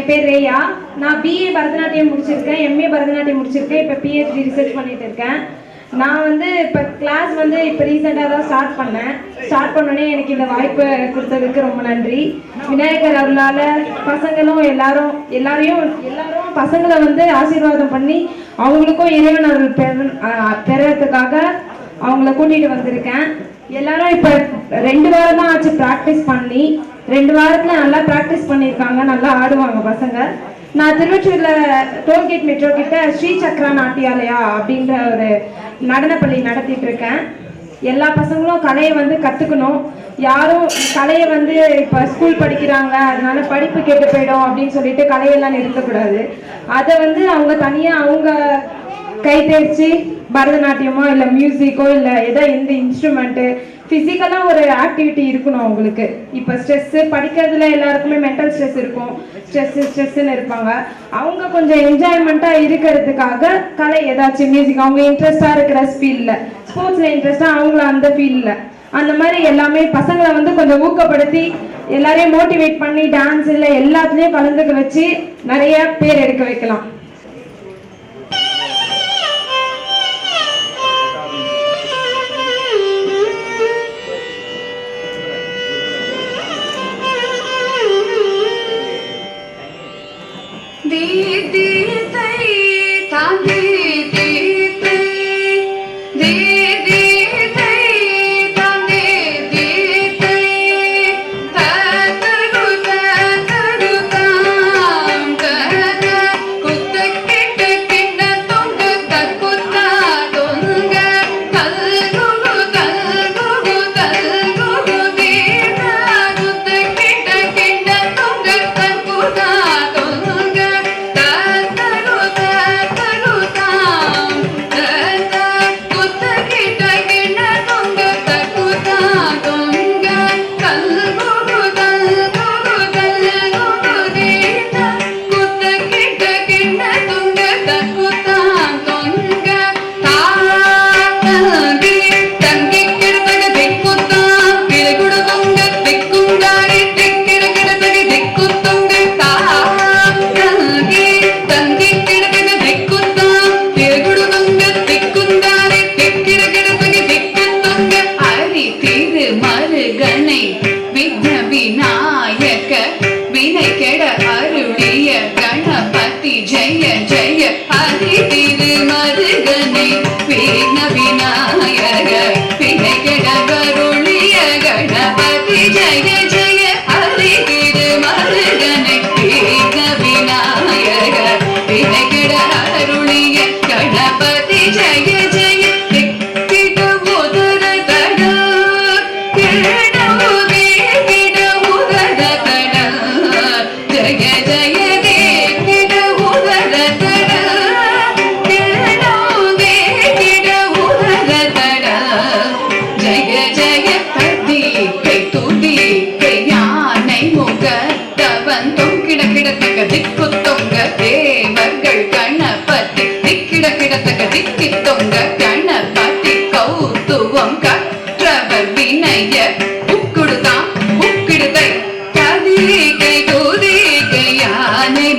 என் பேர் ரேயா. நான் பிஏ பரதநாட்டியம் முடிச்சிருக்கேன், எம்ஏ பரதநாட்டியம் முடிச்சிருக்கேன், இப்போ பிஹெச்டி ரிசர்ச் பண்ணிட்டு இருக்கேன். நான் இப்போ கிளாஸ் இப்போ ரீசெண்டாக தான் ஸ்டார்ட் பண்ணோடனே எனக்கு இந்த வாய்ப்பு கொடுத்ததுக்கு ரொம்ப நன்றி. விநாயகர் அருளால் பசங்களும் எல்லாரும் பசங்களை ஆசீர்வாதம் பண்ணி அவங்களுக்கும் இறைவன் அருள் பெறறதுக்காக அவங்கள கூட்டிகிட்டு வந்திருக்கேன். எல்லாரும் இப்போ 2 வாரம் தான் ஆச்சு ப்ராக்டிஸ் பண்ணி. 2 வாரத்தில் நல்லா ப்ராக்டிஸ் பண்ணியிருக்காங்க, நல்லா ஆடுவாங்க பசங்க. நான் திருவொற்றியூரில் டோல்கேட் மெட்ரோ கிட்ட ஸ்ரீ சக்ரா நாட்டியாலயா அப்படின்ற ஒரு நடனப்பள்ளி நடத்திட்டு இருக்கேன். எல்லா பசங்களும் கலையை கற்றுக்கணும். யாரும் கலையை இப்போ ஸ்கூல் படிக்கிறாங்க அதனால படிப்பு கெட்டு போயிடும் அப்படின்னு சொல்லிட்டு கலையெல்லாம் நிறுத்தக்கூடாது. அதை அவங்க தனியாக அவங்க கைத்தேர்ச்சி பரதநாட்டியமோ இல்லை மியூசிக்கோ இல்லை எந்த இன்ஸ்ட்ருமெண்ட்டு ஃபிசிக்கலாக ஒரு ஆக்டிவிட்டி இருக்கணும் அவங்களுக்கு. இப்போ ஸ்ட்ரெஸ்ஸு படிக்கிறதுல எல்லாருக்குமே மென்டல் ஸ்ட்ரெஸ் இருக்கும், ஸ்ட்ரெஸ்ஸுன்னு இருப்பாங்க. அவங்க கொஞ்சம் என்ஜாய்மெண்ட்டாக இருக்கிறதுக்காக கலை ஏதாச்சும் மியூசிக் அவங்க இன்ட்ரெஸ்டாக இருக்கிற ஃபீல்டில், ஸ்போர்ட்ஸில் இன்ட்ரெஸ்டாக அவங்கள அந்த ஃபீல்டில் அந்த மாதிரி எல்லாமே பசங்களை கொஞ்சம் ஊக்கப்படுத்தி எல்லாரையும் மோட்டிவேட் பண்ணி டான்ஸ் இல்லை எல்லாத்துலேயும் கலந்துக்க வச்சு நிறைய பேர் எடுக்க வைக்கலாம். உக்குடுதான் உக்கிடுதை கதிகை கோதிகை யானை